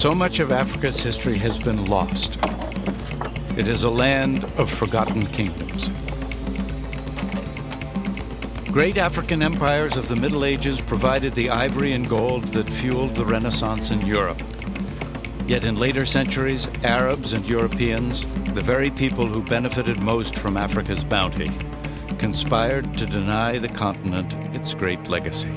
So much of Africa's history has been lost. It is a land of forgotten kingdoms. Great African empires of the Middle Ages provided the ivory and gold that fueled the Renaissance in Europe. Yet in later centuries, Arabs and Europeans, the very people who benefited most from Africa's bounty, conspired to deny the continent its great legacy.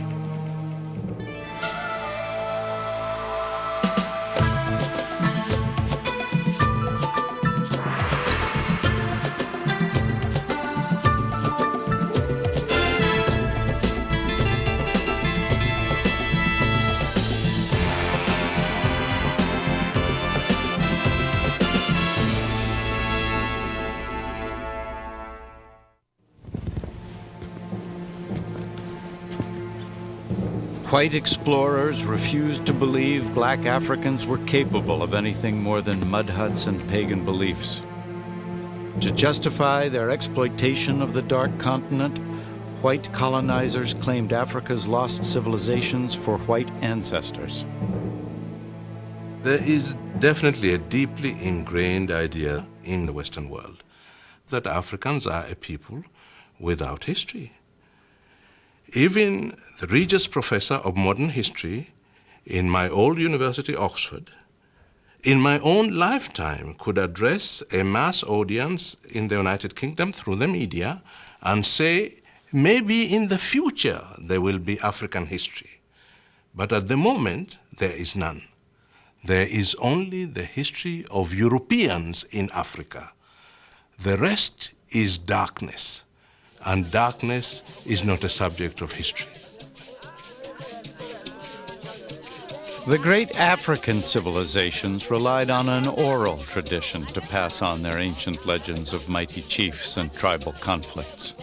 White explorers refused to believe black Africans were capable of anything more than mud huts and pagan beliefs. To justify their exploitation of the Dark Continent, white colonizers claimed Africa's lost civilizations for white ancestors. There is definitely a deeply ingrained idea in the Western world that Africans are a people without history. Even the Regius Professor of Modern History in my old university, Oxford, in my own lifetime could address a mass audience in the United Kingdom through the media and say, maybe in the future there will be African history. But at the moment, there is none. There is only the history of Europeans in Africa. The rest is darkness. And darkness is not a subject of history. The great African civilizations relied on an oral tradition to pass on their ancient legends of mighty chiefs and tribal conflicts.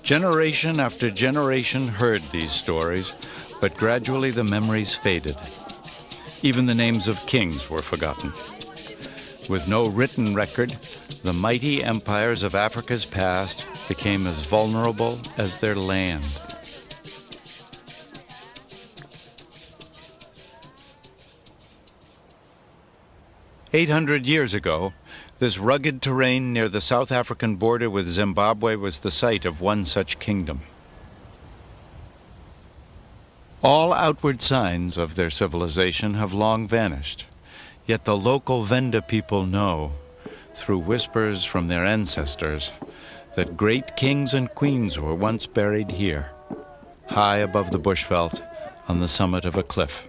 Generation after generation heard these stories, but gradually the memories faded. Even the names of kings were forgotten. With no written record, the mighty empires of Africa's past became as vulnerable as their land. "800 years ago, this rugged terrain near the South African border with Zimbabwe was the site of one such kingdom. All outward signs of their civilization have long vanished, yet the local Venda people know, through whispers from their ancestors, that great kings and queens were once buried here, high above the bushveld on the summit of a cliff.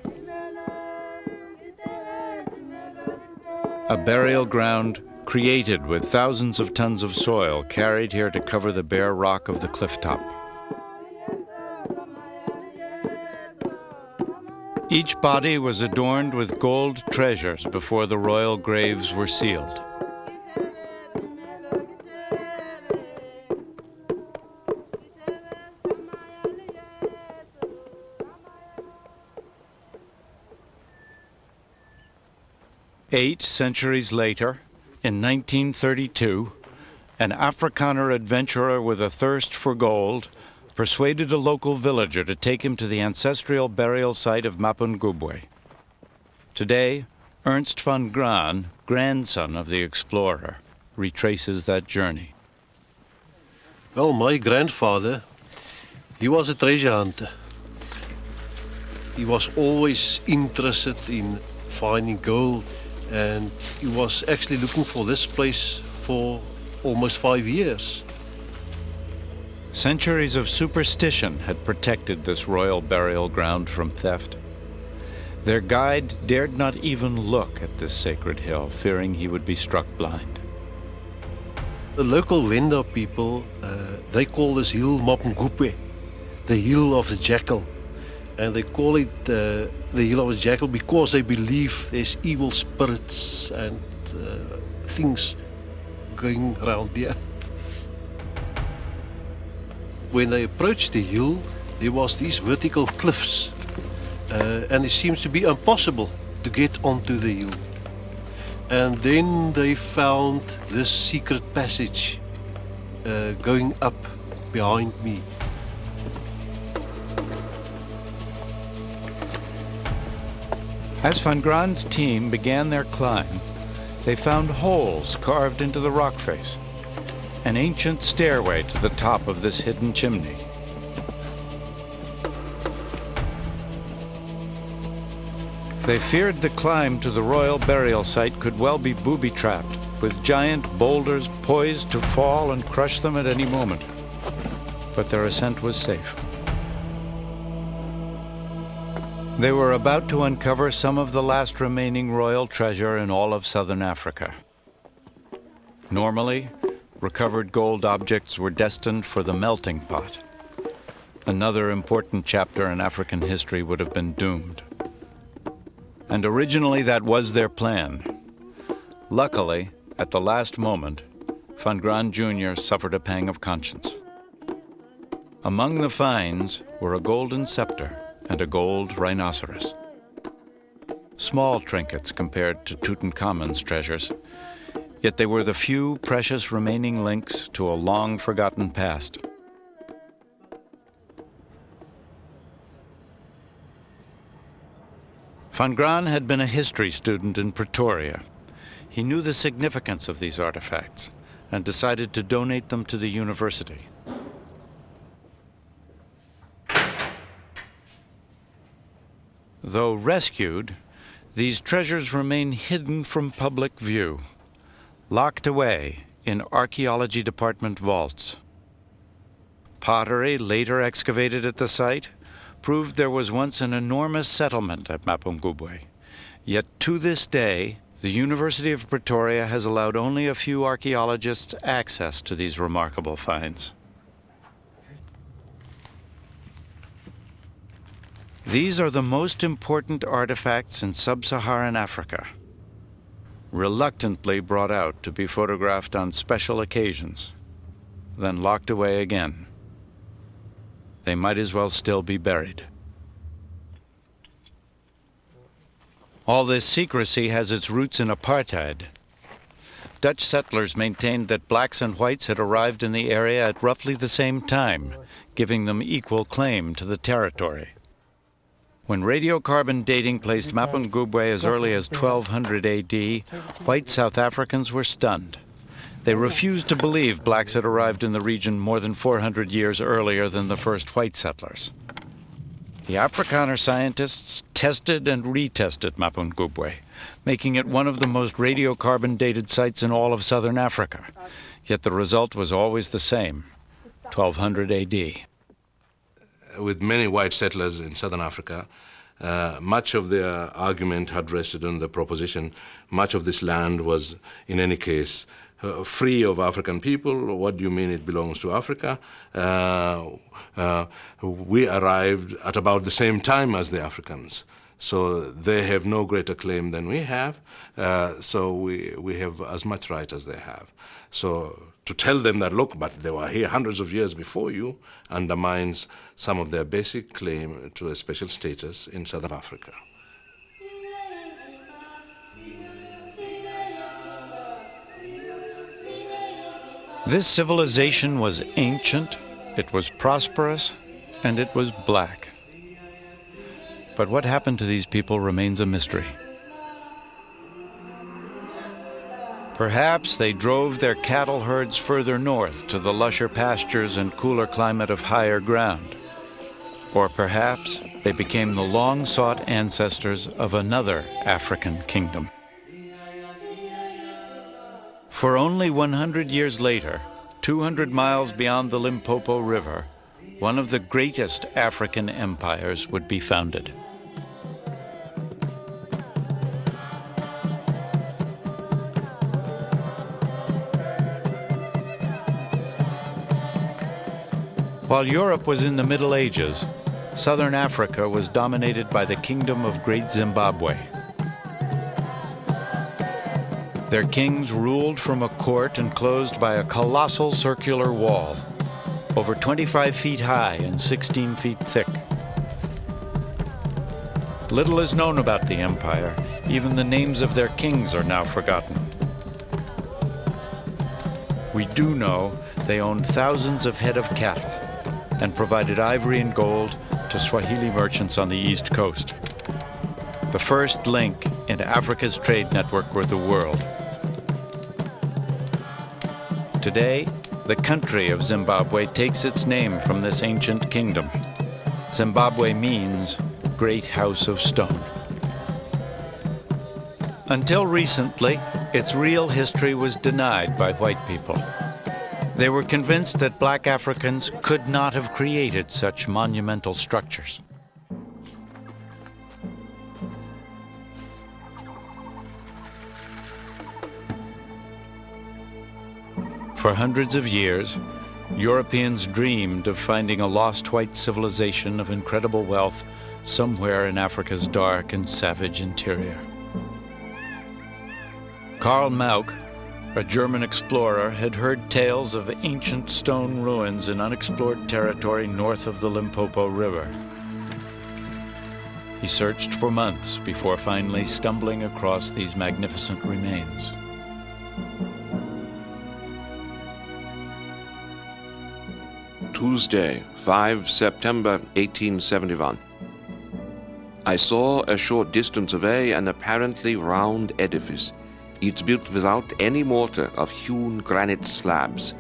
A burial ground created with thousands of tons of soil carried here to cover the bare rock of the cliff top. Each body was adorned with gold treasures before the royal graves were sealed. Eight centuries later, in 1932, an Afrikaner adventurer with a thirst for gold persuaded a local villager to take him to the ancestral burial site of Mapungubwe. Today, Ernst van Graan, grandson of the explorer, retraces that journey. Well, my grandfather, he was a treasure hunter. He was always interested in finding gold, and he was actually looking for this place for almost 5 years. Centuries of superstition had protected this royal burial ground from theft. Their guide dared not even look at this sacred hill, fearing he would be struck blind. The local Venda people, they call this hill Mapungubwe, the hill of the jackal. And they call it the hill of the jackal because they believe there's evil spirits and things going around there. When they approached the hill, there was these vertical cliffs, and it seems to be impossible to get onto the hill. And then they found this secret passage going up behind me. As Van Graan's team began their climb, they found holes carved into the rock face, an ancient stairway to the top of this hidden chimney. They feared the climb to the royal burial site could well be booby-trapped, with giant boulders poised to fall and crush them at any moment. But their ascent was safe. They were about to uncover some of the last remaining royal treasure in all of southern Africa. Normally, recovered gold objects were destined for the melting pot. Another important chapter in African history would have been doomed. And originally that was their plan. Luckily, at the last moment, Van Graan Jr. suffered a pang of conscience. Among the finds were a golden scepter and a gold rhinoceros. Small trinkets compared to Tutankhamun's treasures, yet they were the few precious remaining links to a long-forgotten past. Van Graan had been a history student in Pretoria. He knew the significance of these artifacts and decided to donate them to the university. Though rescued, these treasures remain hidden from public view, locked away in archaeology department vaults. Pottery later excavated at the site proved there was once an enormous settlement at Mapungubwe. Yet to this day, the University of Pretoria has allowed only a few archaeologists access to these remarkable finds. These are the most important artifacts in sub-Saharan Africa, reluctantly brought out to be photographed on special occasions, then locked away again. They might as well still be buried. All this secrecy has its roots in apartheid. Dutch settlers maintained that blacks and whites had arrived in the area at roughly the same time, giving them equal claim to the territory. When radiocarbon dating placed Mapungubwe as early as 1200 AD, white South Africans were stunned. They refused to believe blacks had arrived in the region more than 400 years earlier than the first white settlers. The Afrikaner scientists tested and retested Mapungubwe, making it one of the most radiocarbon-dated sites in all of southern Africa. Yet the result was always the same, 1200 AD. With many white settlers in southern Africa, much of their argument had rested on the proposition much of this land was, in any case, free of African people. What do you mean it belongs to Africa? We arrived at about the same time as the Africans, so they have no greater claim than we have, so we have as much right as they have. So to tell them that, look, but they were here hundreds of years before you, undermines some of their basic claim to a special status in southern Africa. This civilization was ancient, it was prosperous, and it was black. But what happened to these people remains a mystery. Perhaps they drove their cattle herds further north to the lusher pastures and cooler climate of higher ground. Or perhaps they became the long-sought ancestors of another African kingdom. For only 100 years later, 200 miles beyond the Limpopo River, one of the greatest African empires would be founded. While Europe was in the Middle Ages, southern Africa was dominated by the Kingdom of Great Zimbabwe. Their kings ruled from a court enclosed by a colossal circular wall, over 25 feet high and 16 feet thick. Little is known about the empire. Even the names of their kings are now forgotten. We do know they owned thousands of head of cattle and provided ivory and gold to Swahili merchants on the East Coast. the first link in Africa's trade network with the world. Today, the country of Zimbabwe takes its name from this ancient kingdom. Zimbabwe means Great House of Stone. Until recently, its real history was denied by white people. They were convinced that black Africans could not have created such monumental structures. For hundreds of years, Europeans dreamed of finding a lost white civilization of incredible wealth somewhere in Africa's dark and savage interior. Karl Mauck, a German explorer, had heard tales of ancient stone ruins in unexplored territory north of the Limpopo River. He searched for months before finally stumbling across these magnificent remains. Tuesday, 5 September 1871. I saw a short distance away an apparently round edifice. It's built without any mortar of hewn granite slabs.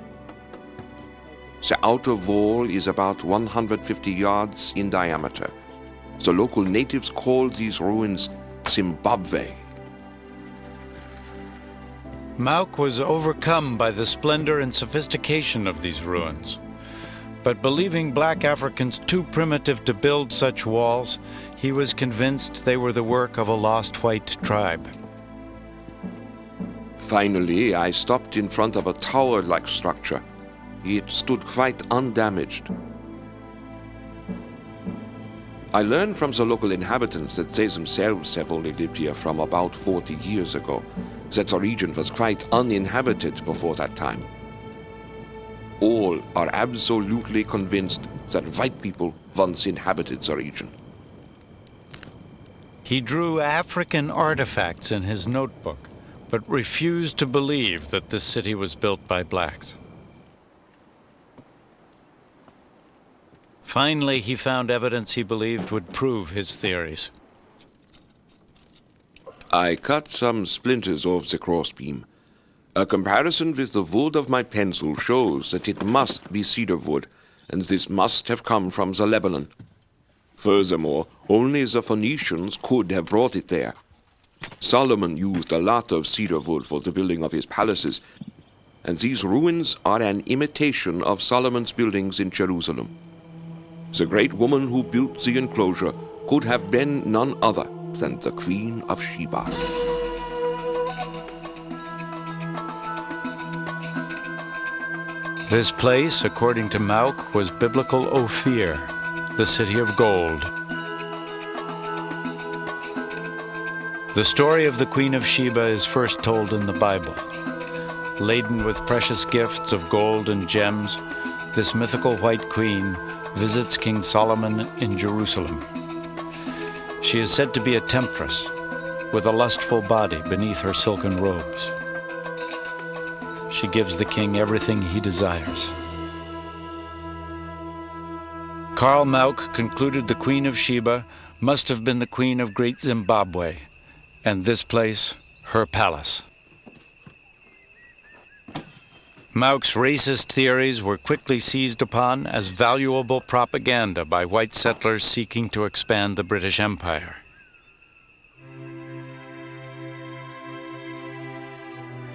The outer wall is about 150 yards in diameter. The local natives call these ruins Zimbabwe. Mauck was overcome by the splendor and sophistication of these ruins. But believing black Africans too primitive to build such walls, he was convinced they were the work of a lost white tribe. Finally, I stopped in front of a tower-like structure. It stood quite undamaged. I learned from the local inhabitants that they themselves have only lived here from about 40 years ago, that the region was quite uninhabited before that time. All are absolutely convinced that white people once inhabited the region. He drew African artifacts in his notebook, but refused to believe that this city was built by blacks. Finally, he found evidence he believed would prove his theories. I cut some splinters off the crossbeam. A comparison with the wood of my pencil shows that it must be cedar wood, and this must have come from the Lebanon. Furthermore, only the Phoenicians could have brought it there. Solomon used a lot of cedar wood for the building of his palaces, and these ruins are an imitation of Solomon's buildings in Jerusalem. The great woman who built the enclosure could have been none other than the Queen of Sheba. This place, according to Mauck, was biblical Ophir, the city of gold. The story of the Queen of Sheba is first told in the Bible. Laden with precious gifts of gold and gems, this mythical white queen visits King Solomon in Jerusalem. She is said to be a temptress, with a lustful body beneath her silken robes. She gives the king everything he desires. Karl Mauck concluded the Queen of Sheba must have been the Queen of Great Zimbabwe, and this place, her palace. Mauck's racist theories were quickly seized upon as valuable propaganda by white settlers seeking to expand the British Empire.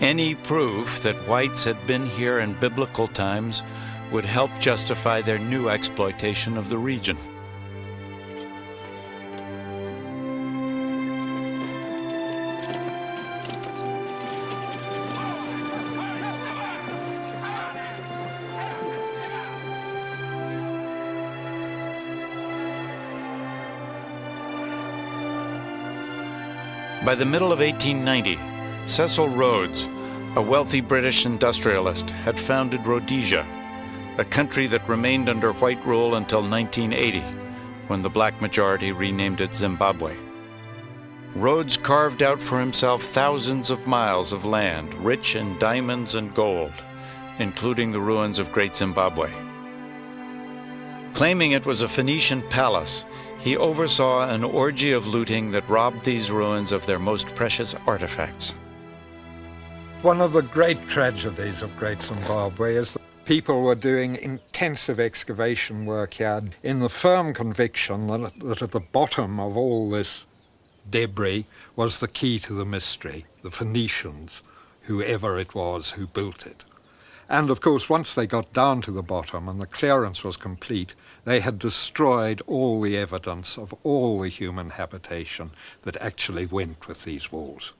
Any proof that whites had been here in biblical times would help justify their new exploitation of the region. By the middle of 1890, Cecil Rhodes, a wealthy British industrialist, had founded Rhodesia, a country that remained under white rule until 1980, when the black majority renamed it Zimbabwe. Rhodes carved out for himself thousands of miles of land, rich in diamonds and gold, including the ruins of Great Zimbabwe. Claiming it was a Phoenician palace, he oversaw an orgy of looting that robbed these ruins of their most precious artifacts. One of the great tragedies of Great Zimbabwe is that people were doing intensive excavation work here in the firm conviction that at the bottom of all this debris was the key to the mystery, the Phoenicians, whoever it was who built it. And of course, once they got down to the bottom and the clearance was complete, they had destroyed all the evidence of all the human habitation that actually went with these walls.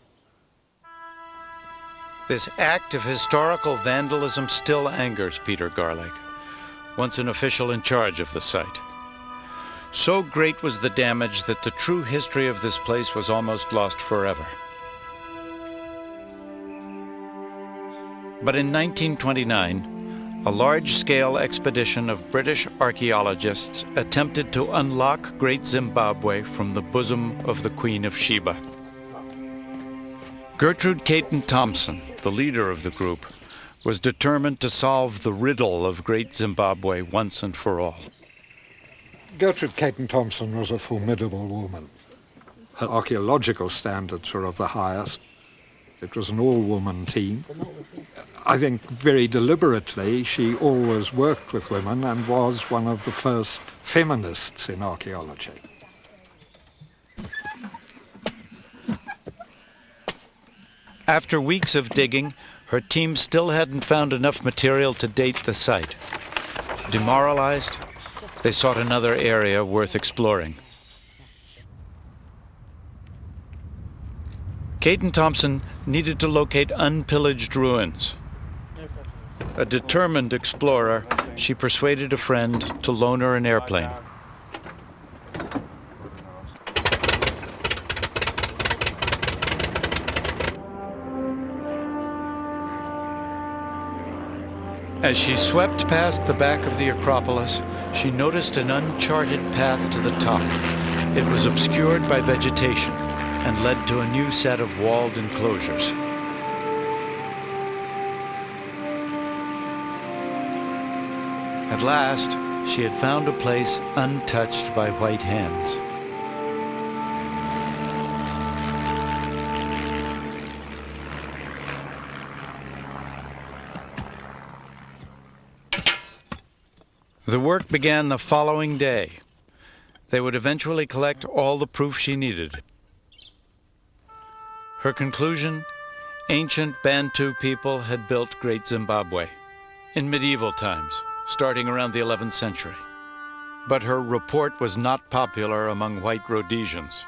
This act of historical vandalism still angers Peter Garlick, once an official in charge of the site. So great was the damage that the true history of this place was almost lost forever. But in 1929, a large-scale expedition of British archaeologists attempted to unlock Great Zimbabwe from the bosom of the Queen of Sheba. Gertrude Caton Thompson, the leader of the group, was determined to solve the riddle of Great Zimbabwe once and for all. Gertrude Caton Thompson was a formidable woman. Her archaeological standards were of the highest. It was an all-woman team. I think very deliberately she always worked with women and was one of the first feminists in archaeology. After weeks of digging, her team still hadn't found enough material to date the site. Demoralized, they sought another area worth exploring. Caton Thompson needed to locate unpillaged ruins. A determined explorer, she persuaded a friend to loan her an airplane. As she swept past the back of the Acropolis, she noticed an uncharted path to the top. It was obscured by vegetation and led to a new set of walled enclosures. At last, she had found a place untouched by white hands. The work began the following day. They would eventually collect all the proof she needed. Her conclusion: ancient Bantu people had built Great Zimbabwe in medieval times, starting around the 11th century. But her report was not popular among white Rhodesians.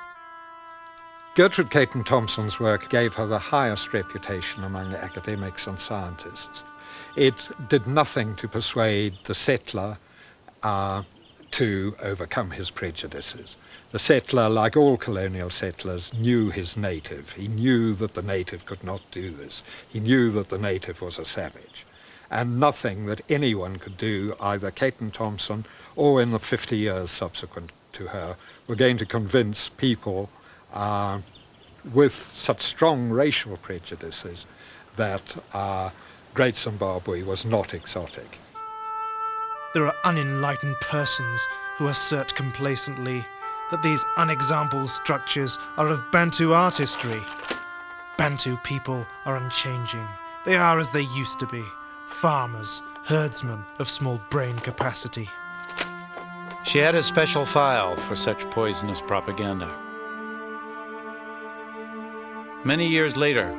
Gertrude Caton Thompson's work gave her the highest reputation among academics and scientists. It did nothing to persuade the settler to overcome his prejudices. The settler, like all colonial settlers, knew his native. He knew that the native could not do this. He knew that the native was a savage. And nothing that anyone could do, either Caton Thompson or in the 50 years subsequent to her, were going to convince people with such strong racial prejudices that Great Zimbabwe was not exotic. There are unenlightened persons who assert complacently that these unexampled structures are of Bantu artistry. Bantu people are unchanging. They are as they used to be, farmers, herdsmen of small brain capacity. She had a special file for such poisonous propaganda. Many years later,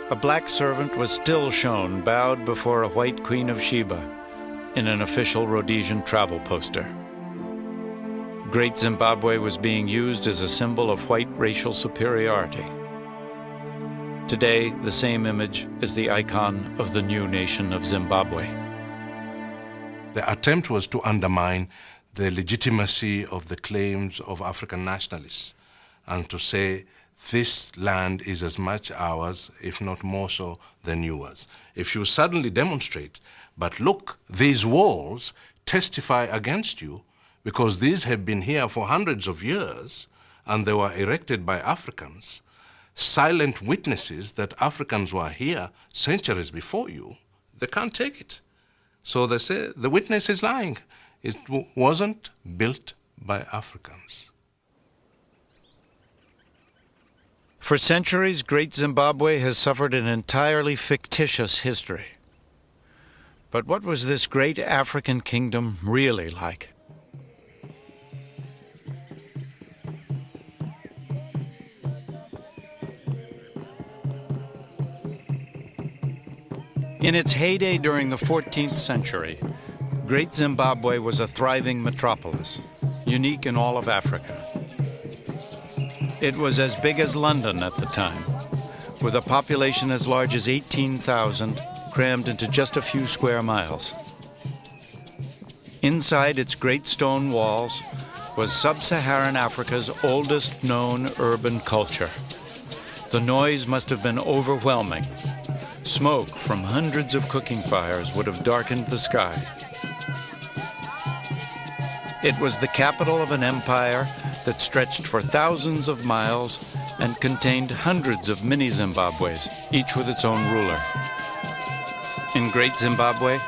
a black servant was still shown bowed before a white Queen of Sheba in an official Rhodesian travel poster. Great Zimbabwe was being used as a symbol of white racial superiority. Today, the same image is the icon of the new nation of Zimbabwe. The attempt was to undermine the legitimacy of the claims of African nationalists and to say this land is as much ours, if not more so, than yours. If you suddenly demonstrate, but look, these walls testify against you because these have been here for hundreds of years and they were erected by Africans, silent witnesses that Africans were here centuries before you, they can't take it. So they say the witness is lying. It wasn't built by Africans. For centuries, Great Zimbabwe has suffered an entirely fictitious history. But what was this great African kingdom really like? In its heyday during the 14th century, Great Zimbabwe was a thriving metropolis, unique in all of Africa. It was as big as London at the time, with a population as large as 18,000 crammed into just a few square miles. Inside its great stone walls was sub-Saharan Africa's oldest known urban culture. The noise must have been overwhelming. Smoke from hundreds of cooking fires would have darkened the sky. It was the capital of an empire that stretched for thousands of miles and contained hundreds of mini-Zimbabwes, each with its own ruler. In Great Zimbabwe,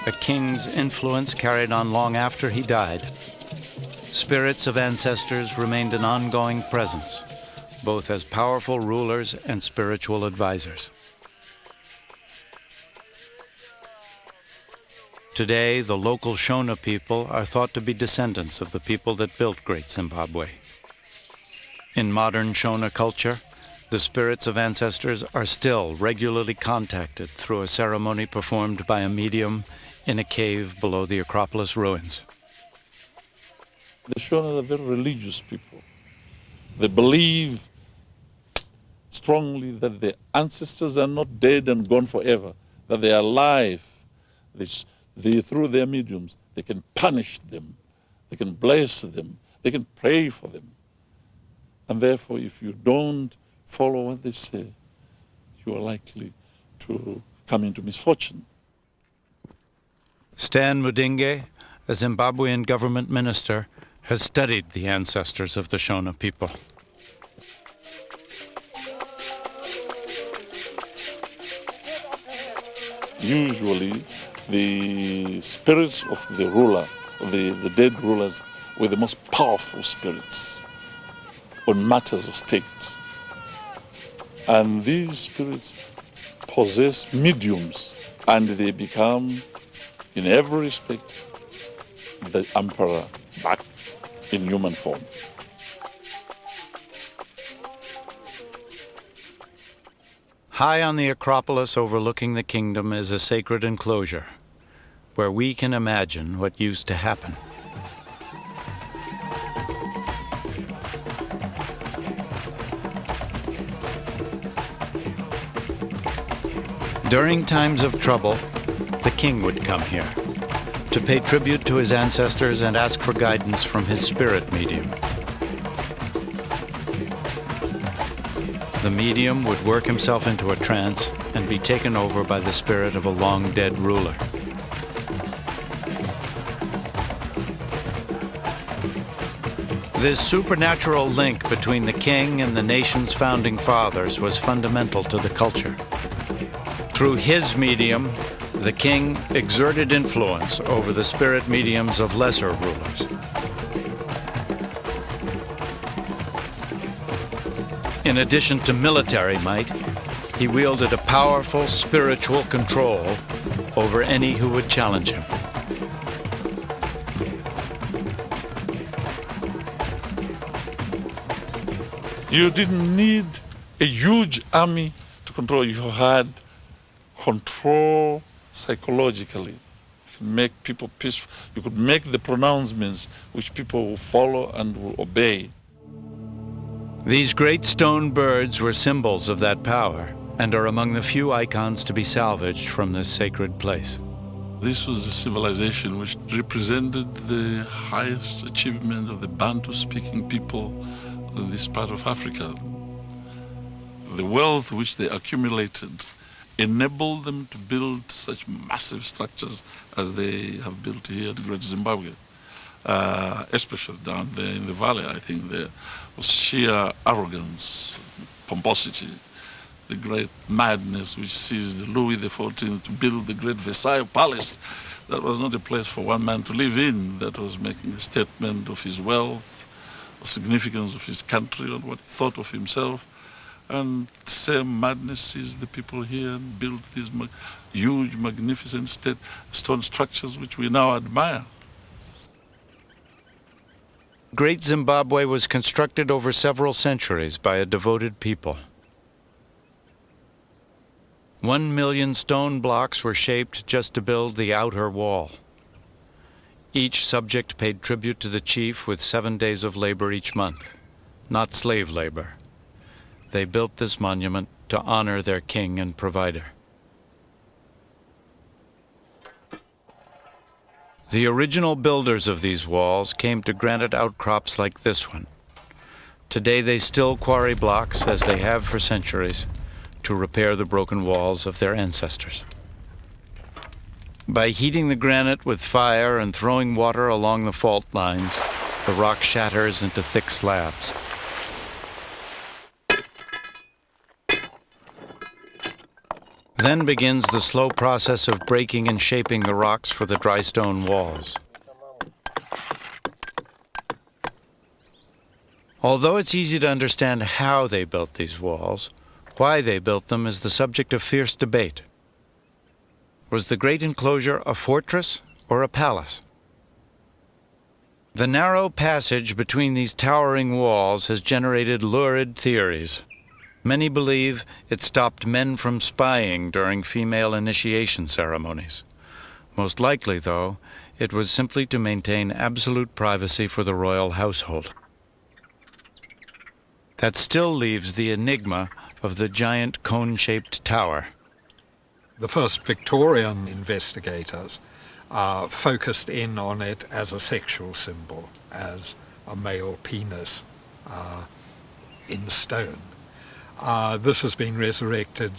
a king's influence carried on long after he died. Spirits of ancestors remained an ongoing presence, both as powerful rulers and spiritual advisors. Today, the local Shona people are thought to be descendants of the people that built Great Zimbabwe. In modern Shona culture, the spirits of ancestors are still regularly contacted through a ceremony performed by a medium in a cave below the Acropolis ruins. The Shona are very religious people. They believe strongly that their ancestors are not dead and gone forever, that they are alive. Through their mediums, they can punish them, they can bless them, they can pray for them. And therefore, if you don't follow what they say, you are likely to come into misfortune. Stan Mudinge, a Zimbabwean government minister, has studied the ancestors of the Shona people. Usually, the spirits of the ruler, the dead rulers, were the most powerful spirits on matters of state. And these spirits possess mediums, and they become, in every respect, the emperor back in human form. High on the Acropolis overlooking the kingdom is a sacred enclosure, where we can imagine what used to happen. During times of trouble, the king would come here to pay tribute to his ancestors and ask for guidance from his spirit medium. The medium would work himself into a trance and be taken over by the spirit of a long-dead ruler. This supernatural link between the king and the nation's founding fathers was fundamental to the culture. Through his medium, the king exerted influence over the spirit mediums of lesser rulers. In addition to military might, he wielded a powerful spiritual control over any who would challenge him. You didn't need a huge army to control. You had control psychologically. You could make people peaceful. You could make the pronouncements which people will follow and will obey. These great stone birds were symbols of that power and are among the few icons to be salvaged from this sacred place. This was a civilization which represented the highest achievement of the Bantu-speaking people in this part of Africa. The wealth which they accumulated enabled them to build such massive structures as they have built here in Great Zimbabwe. Especially down there in the valley, I think there was sheer arrogance, pomposity, the great madness which seized Louis XIV to build the great Versailles Palace. That was not a place for one man to live in. That was making a statement of his wealth, the significance of his country, and what he thought of himself. And same madness seized the people here and built these huge, magnificent stone structures which we now admire. Great Zimbabwe was constructed over several centuries by a devoted people. 1 million stone blocks were shaped just to build the outer wall. Each subject paid tribute to the chief with 7 days of labor each month, not slave labor. They built this monument to honor their king and provider. The original builders of these walls came to granite outcrops like this one. Today they still quarry blocks, as they have for centuries, to repair the broken walls of their ancestors. By heating the granite with fire and throwing water along the fault lines, the rock shatters into thick slabs. Then begins the slow process of breaking and shaping the rocks for the dry stone walls. Although it's easy to understand how they built these walls, why they built them is the subject of fierce debate. Was the great enclosure a fortress or a palace? The narrow passage between these towering walls has generated lurid theories. Many believe it stopped men from spying during female initiation ceremonies. Most likely, though, it was simply to maintain absolute privacy for the royal household. That still leaves the enigma of the giant cone-shaped tower. The first Victorian investigators focused in on it as a sexual symbol, as a male penis in stone. This has been resurrected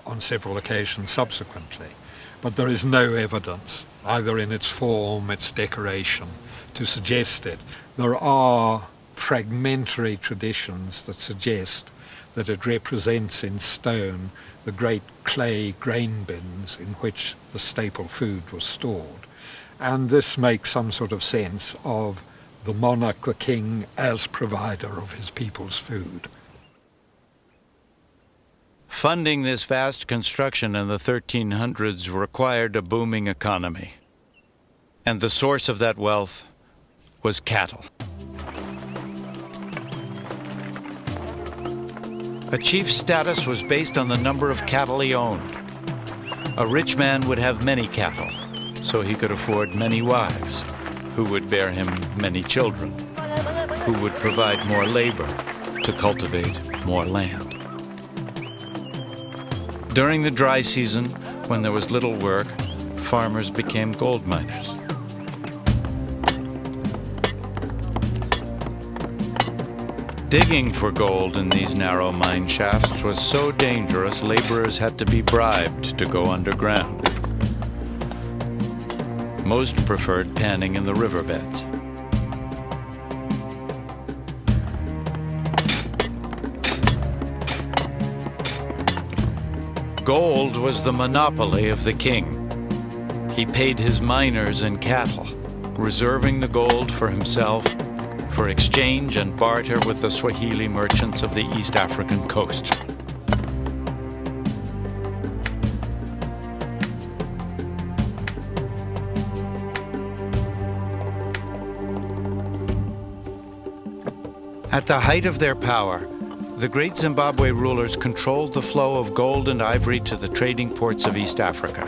on several occasions subsequently, but there is no evidence, either in its form, its decoration, to suggest it. There are fragmentary traditions that suggest that it represents in stone the great clay grain bins in which the staple food was stored. And this makes some sort of sense of the monarch, the king, as provider of his people's food. Funding this vast construction in the 1300s required a booming economy. And the source of that wealth was cattle. A chief's status was based on the number of cattle he owned. A rich man would have many cattle, so he could afford many wives, who would bear him many children, who would provide more labor to cultivate more land. During the dry season, when there was little work, farmers became gold miners. Digging for gold in these narrow mine shafts was so dangerous, laborers had to be bribed to go underground. Most preferred panning in the riverbeds. Gold was the monopoly of the king. He paid his miners in cattle, reserving the gold for himself for exchange and barter with the Swahili merchants of the East African coast. At the height of their power, the great Zimbabwe rulers controlled the flow of gold and ivory to the trading ports of East Africa.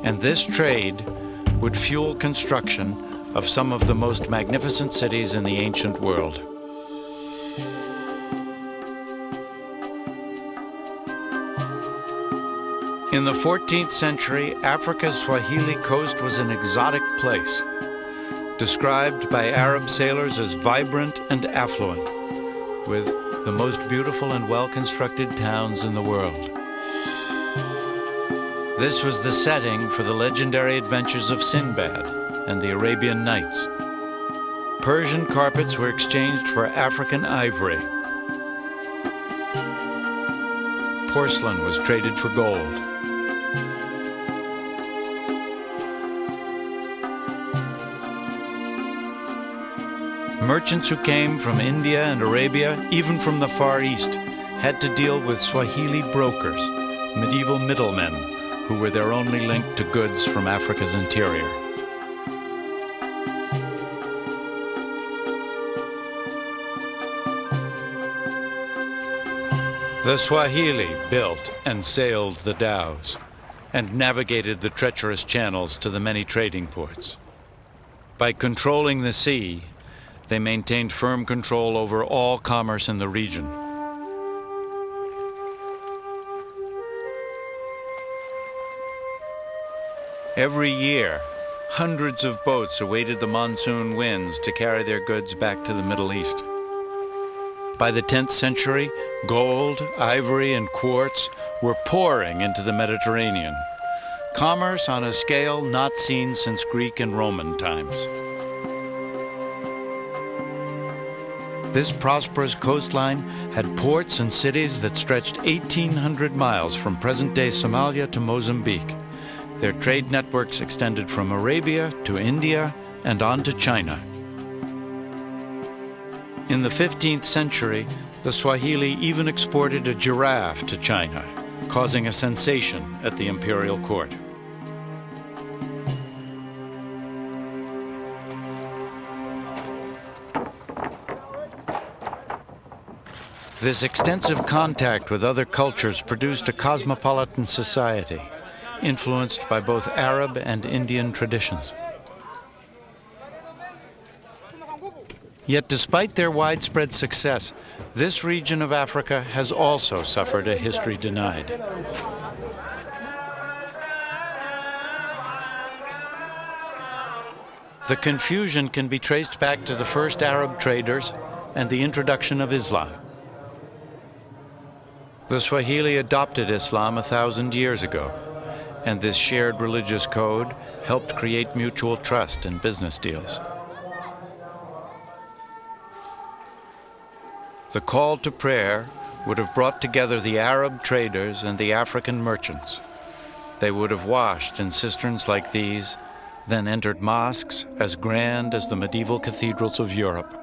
And this trade would fuel construction of some of the most magnificent cities in the ancient world. In the 14th century, Africa's Swahili coast was an exotic place, described by Arab sailors as vibrant and affluent, with the most beautiful and well-constructed towns in the world. This was the setting for the legendary adventures of Sinbad and the Arabian Nights. Persian carpets were exchanged for African ivory. Porcelain was traded for gold. Merchants who came from India and Arabia, even from the Far East, had to deal with Swahili brokers, medieval middlemen, who were their only link to goods from Africa's interior. The Swahili built and sailed the dhows and navigated the treacherous channels to the many trading ports. By controlling the sea, they maintained firm control over all commerce in the region. Every year, hundreds of boats awaited the monsoon winds to carry their goods back to the Middle East. By the 10th century, gold, ivory, and quartz were pouring into the Mediterranean. Commerce on a scale not seen since Greek and Roman times. This prosperous coastline had ports and cities that stretched 1,800 miles from present-day Somalia to Mozambique. Their trade networks extended from Arabia to India and on to China. In the 15th century, the Swahili even exported a giraffe to China, causing a sensation at the imperial court. This extensive contact with other cultures produced a cosmopolitan society, influenced by both Arab and Indian traditions. Yet despite their widespread success, this region of Africa has also suffered a history denied. The confusion can be traced back to the first Arab traders and the introduction of Islam. The Swahili adopted Islam 1,000 years ago, and this shared religious code helped create mutual trust in business deals. The call to prayer would have brought together the Arab traders and the African merchants. They would have washed in cisterns like these, then entered mosques as grand as the medieval cathedrals of Europe.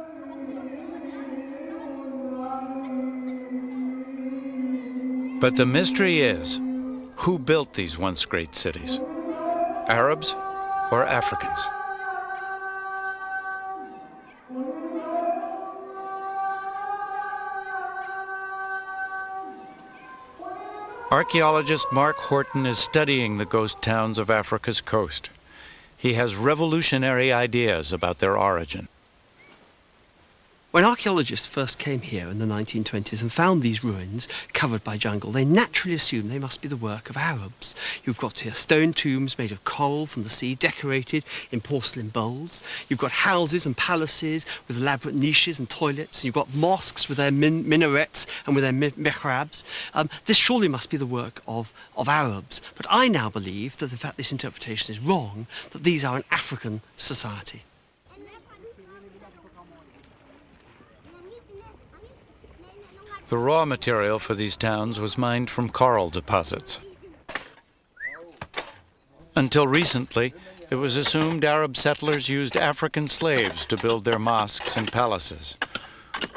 But the mystery is, who built these once great cities? Arabs or Africans? Archaeologist Mark Horton is studying the ghost towns of Africa's coast. He has revolutionary ideas about their origin. When archaeologists first came here in the 1920s and found these ruins covered by jungle, they naturally assumed they must be the work of Arabs. You've got here stone tombs made of coral from the sea, decorated in porcelain bowls. You've got houses and palaces with elaborate niches and toilets. You've got mosques with their minarets and with their mihrabs. This surely must be the work of Arabs. But I now believe that, in fact, this interpretation is wrong, that these are an African society. The raw material for these towns was mined from coral deposits. Until recently, it was assumed Arab settlers used African slaves to build their mosques and palaces.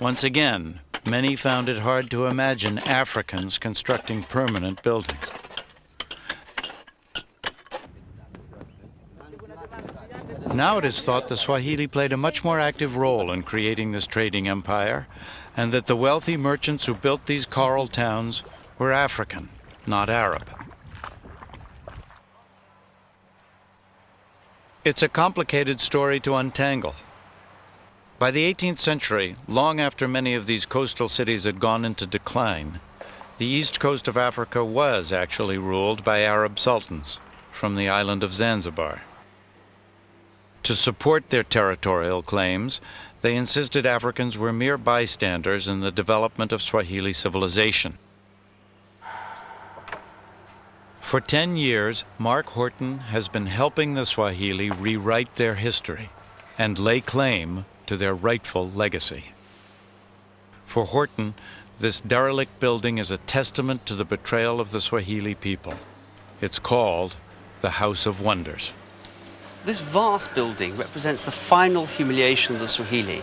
Once again, many found it hard to imagine Africans constructing permanent buildings. Now it is thought the Swahili played a much more active role in creating this trading empire, and that the wealthy merchants who built these coral towns were African, not Arab. It's a complicated story to untangle. By the 18th century, long after many of these coastal cities had gone into decline, the east coast of Africa was actually ruled by Arab sultans from the island of Zanzibar. To support their territorial claims, they insisted Africans were mere bystanders in the development of Swahili civilization. For 10 years, Mark Horton has been helping the Swahili rewrite their history and lay claim to their rightful legacy. For Horton, this derelict building is a testament to the betrayal of the Swahili people. It's called the House of Wonders. This vast building represents the final humiliation of the Swahili.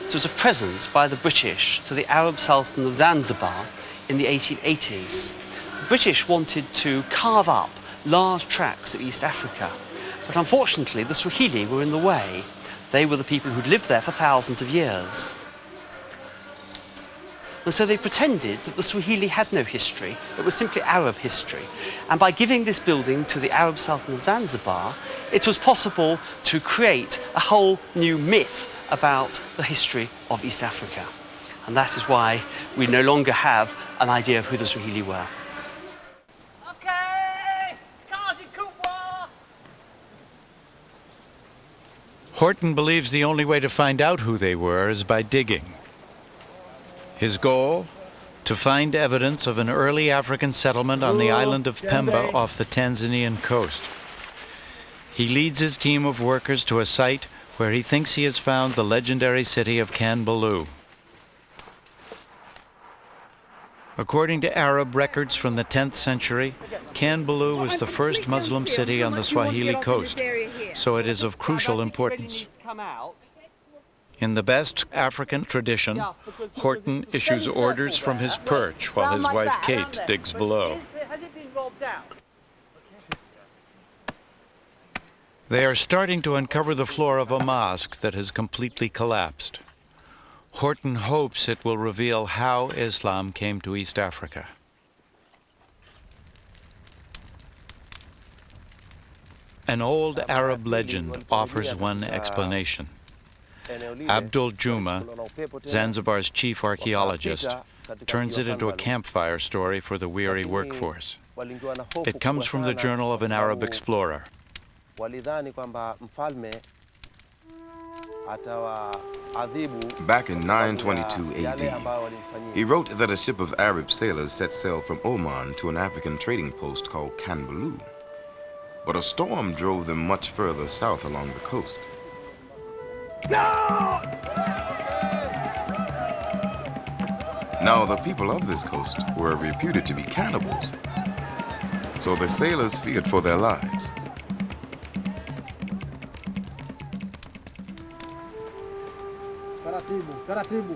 It was a present by the British to the Arab Sultan of Zanzibar in the 1880s. The British wanted to carve up large tracts of East Africa, but unfortunately the Swahili were in the way. They were the people who'd lived there for thousands of years. And so they pretended that the Swahili had no history, it was simply Arab history. And by giving this building to the Arab Sultan of Zanzibar, it was possible to create a whole new myth about the history of East Africa. And that is why we no longer have an idea of who the Swahili were. Horton believes the only way to find out who they were is by digging. His goal? To find evidence of an early African settlement on the island of Pemba off the Tanzanian coast. He leads his team of workers to a site where he thinks he has found the legendary city of Kanbalu. According to Arab records from the 10th century, Kanbalu was the first Muslim city on the Swahili coast, so it is of crucial importance. In the best African tradition, Horton issues orders from his perch while his wife Kate digs below. They are starting to uncover the floor of a mosque that has completely collapsed. Horton hopes it will reveal how Islam came to East Africa. An old Arab legend offers one explanation. Abdul Juma, Zanzibar's chief archaeologist, turns it into a campfire story for the weary workforce. It comes from the journal of an Arab explorer. Back in 922 AD, he wrote that a ship of Arab sailors set sail from Oman to an African trading post called Kanbalu. But a storm drove them much further south along the coast. Now, the people of this coast were reputed to be cannibals, so the sailors feared for their lives.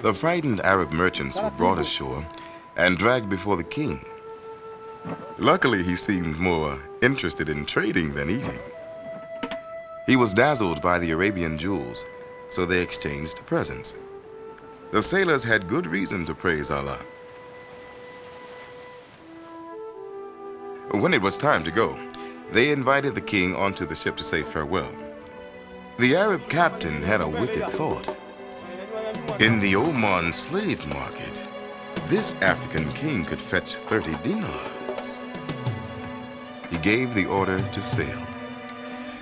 The frightened Arab merchants were brought ashore and dragged before the king. Luckily, he seemed more interested in trading than eating. He was dazzled by the Arabian jewels, so they exchanged presents. The sailors had good reason to praise Allah. When it was time to go, they invited the king onto the ship to say farewell. The Arab captain had a wicked thought. In the Oman slave market, this African king could fetch 30 dinars. He gave the order to sail.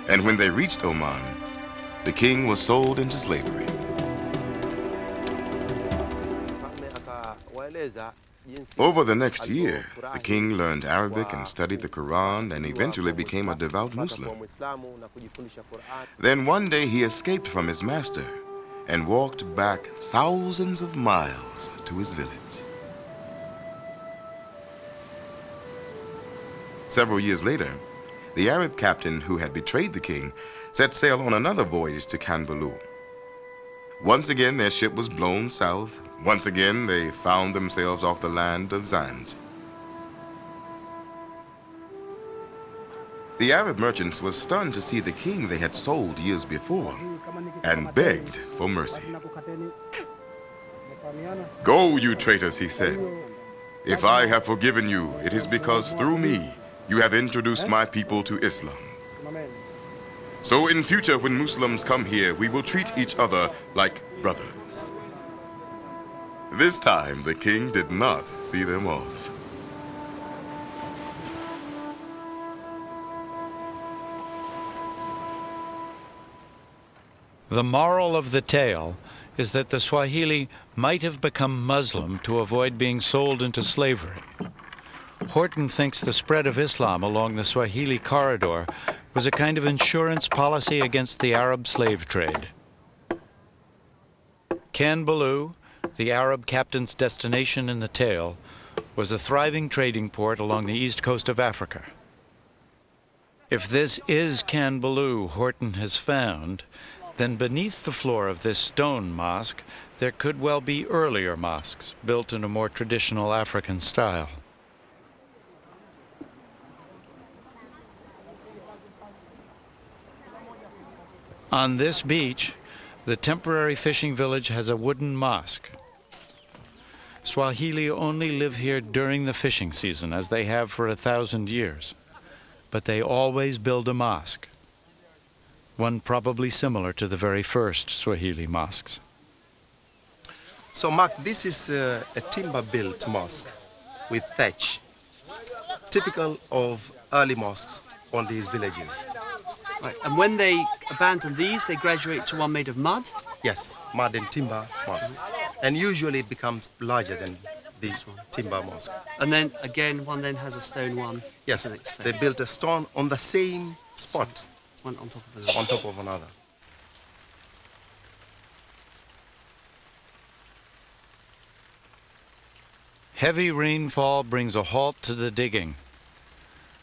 And when they reached Oman, the king was sold into slavery. Over the next year, the king learned Arabic and studied the Quran and eventually became a devout Muslim. Then one day he escaped from his master and walked back thousands of miles to his village. Several years later, the Arab captain who had betrayed the king set sail on another voyage to Kanbalu. Once again, their ship was blown south. Once again, they found themselves off the land of Zanj. The Arab merchants were stunned to see the king they had sold years before and begged for mercy. "Go, you traitors," he said. "If I have forgiven you, it is because through me you have introduced my people to Islam. So in future, when Muslims come here, we will treat each other like brothers." This time, the king did not see them off. The moral of the tale is that the Swahili might have become Muslim to avoid being sold into slavery. Horton thinks the spread of Islam along the Swahili corridor was a kind of insurance policy against the Arab slave trade. Kanbalu, the Arab captain's destination in the tale, was a thriving trading port along the east coast of Africa. If this is Kanbalu Horton has found, then beneath the floor of this stone mosque, there could well be earlier mosques, built in a more traditional African style. On this beach, the temporary fishing village has a wooden mosque. Swahili only live here during the fishing season, as they have for 1,000 years. But they always build a mosque, one probably similar to the very first Swahili mosques. So, Mark, this is a timber-built mosque with thatch, typical of early mosques on these villages. Right. And when they abandon these, they graduate to one made of mud? Yes, mud and timber mosques. And usually it becomes larger than this one, timber mosque. And then, again, one then has a stone one. Yes, to the next they phase. built a stone on the same spot, One on top of another. on top of another. Heavy rainfall brings a halt to the digging.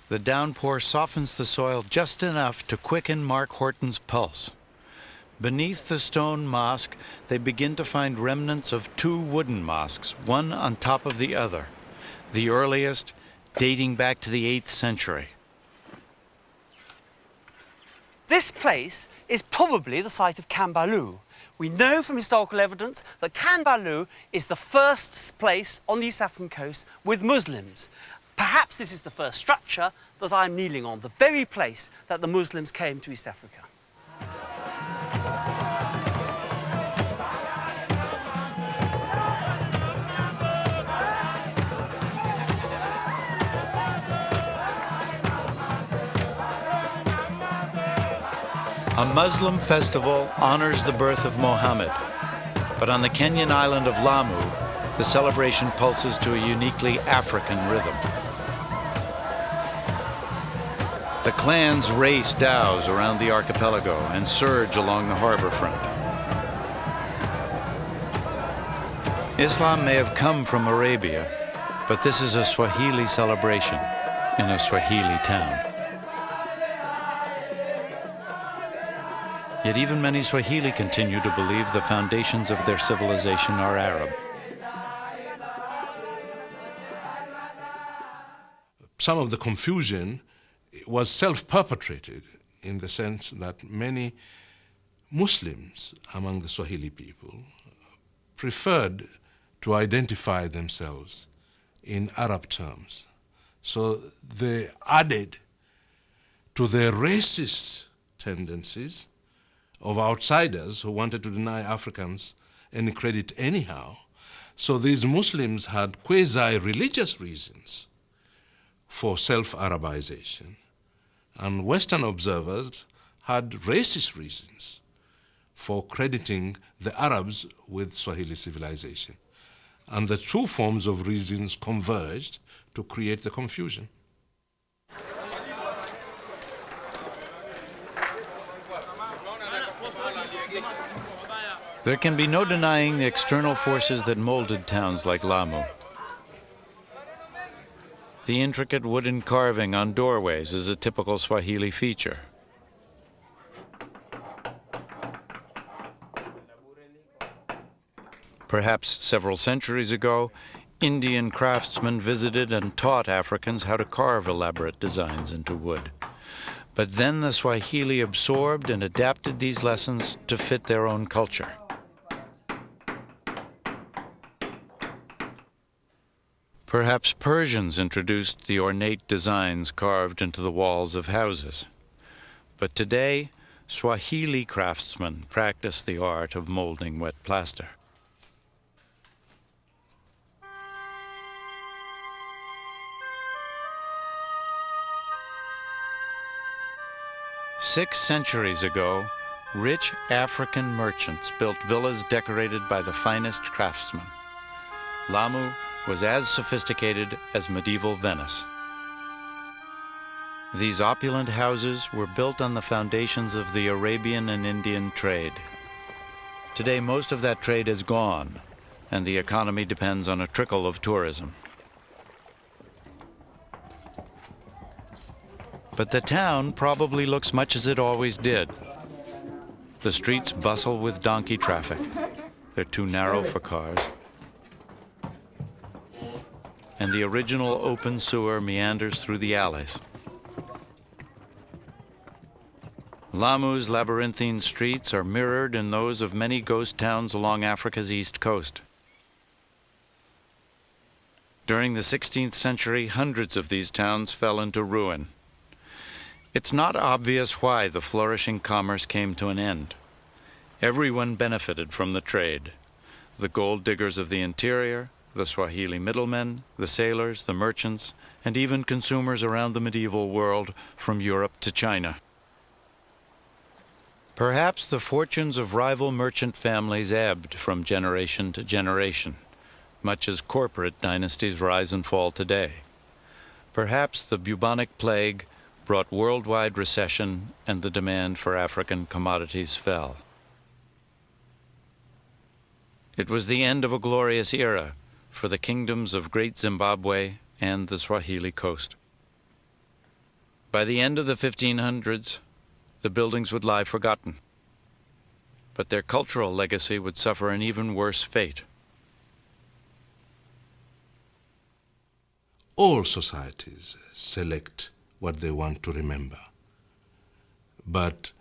The downpour softens the soil just enough to quicken Mark Horton's pulse. Beneath the stone mosque, they begin to find remnants of two wooden mosques, one on top of the other, the earliest dating back to the 8th century. This place is probably the site of Kambalu. We know from historical evidence that Kambalu is the first place on the East African coast with Muslims. Perhaps this is the first structure that I'm kneeling on, the very place that the Muslims came to East Africa. A Muslim festival honors the birth of Mohammed, but on the Kenyan island of Lamu, the celebration pulses to a uniquely African rhythm. The clans race dhows around the archipelago and surge along the harbor front. Islam may have come from Arabia, but this is a Swahili celebration in a Swahili town. Yet even many Swahili continue to believe the foundations of their civilization are Arab. Some of the confusion was self-perpetrated in the sense that many Muslims among the Swahili people preferred to identify themselves in Arab terms. So they added to their racist tendencies of outsiders who wanted to deny Africans any credit anyhow. So these Muslims had quasi-religious reasons for self-Arabization. And Western observers had racist reasons for crediting the Arabs with Swahili civilization. And the two forms of reasons converged to create the confusion. There can be no denying the external forces that molded towns like Lamu. The intricate wooden carving on doorways is a typical Swahili feature. Perhaps several centuries ago, Indian craftsmen visited and taught Africans how to carve elaborate designs into wood. But then the Swahili absorbed and adapted these lessons to fit their own culture. Perhaps Persians introduced the ornate designs carved into the walls of houses. But today, Swahili craftsmen practice the art of molding wet plaster. Six centuries ago, rich African merchants built villas decorated by the finest craftsmen. Lamu was as sophisticated as medieval Venice. These opulent houses were built on the foundations of the Arabian and Indian trade. Today, most of that trade is gone, and the economy depends on a trickle of tourism. But the town probably looks much as it always did. The streets bustle with donkey traffic. They're too narrow for cars. And the original open sewer meanders through the alleys. Lamu's labyrinthine streets are mirrored in those of many ghost towns along Africa's east coast. During the 16th century, hundreds of these towns fell into ruin. It's not obvious why the flourishing commerce came to an end. Everyone benefited from the trade. The gold diggers of the interior, the Swahili middlemen, the sailors, the merchants, and even consumers around the medieval world from Europe to China. Perhaps the fortunes of rival merchant families ebbed from generation to generation, much as corporate dynasties rise and fall today. Perhaps the bubonic plague brought worldwide recession and the demand for African commodities fell. It was the end of a glorious era for the kingdoms of Great Zimbabwe and the Swahili coast. By the end of the 1500s, the buildings would lie forgotten, but their cultural legacy would suffer an even worse fate. All societies select what they want to remember, but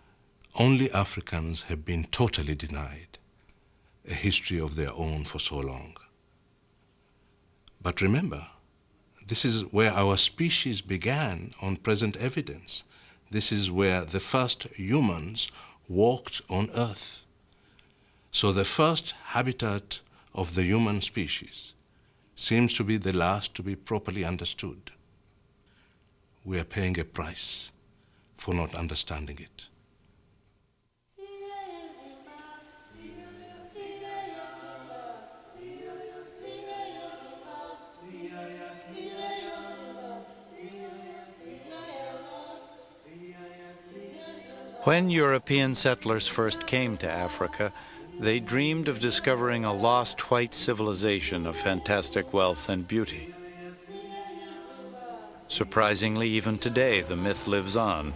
only Africans have been totally denied a history of their own for so long. But remember, this is where our species began on present evidence. This is where the first humans walked on Earth. So the first habitat of the human species seems to be the last to be properly understood. We are paying a price for not understanding it. When European settlers first came to Africa, they dreamed of discovering a lost white civilization of fantastic wealth and beauty. Surprisingly, even today, the myth lives on.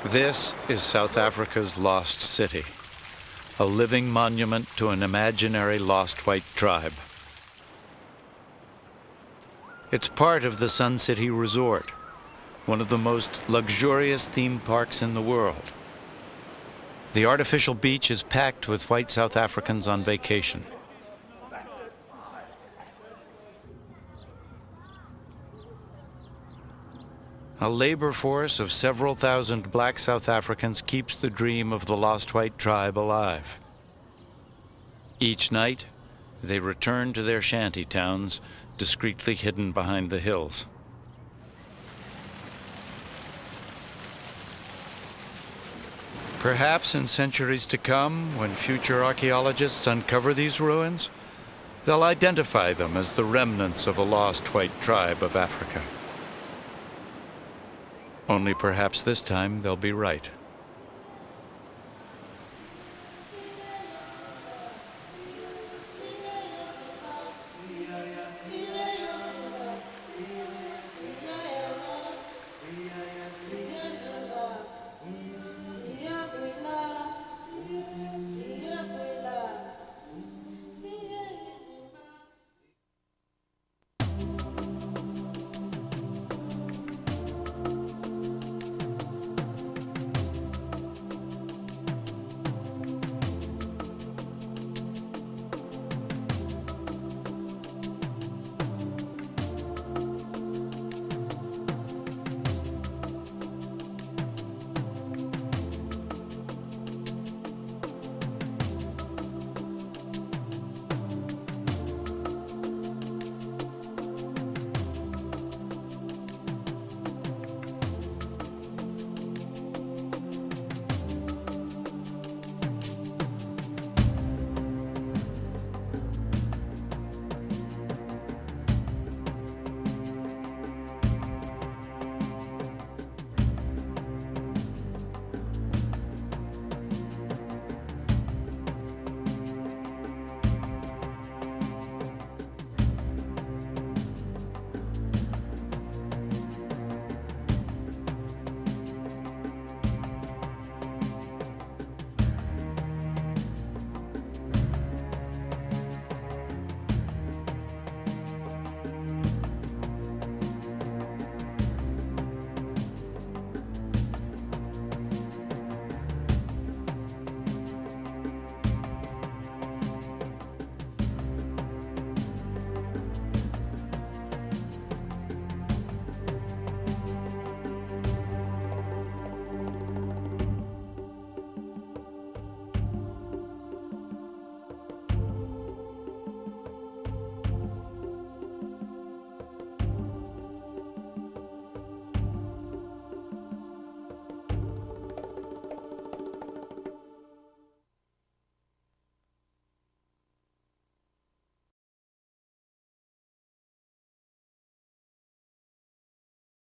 This is South Africa's lost city, a living monument to an imaginary lost white tribe. It's part of the Sun City Resort, one of the most luxurious theme parks in the world. The artificial beach is packed with white South Africans on vacation. A labor force of several thousand black South Africans keeps the dream of the lost white tribe alive. Each night, they return to their shanty towns, discreetly hidden behind the hills. Perhaps in centuries to come, when future archaeologists uncover these ruins, they'll identify them as the remnants of a lost white tribe of Africa. Only perhaps this time they'll be right.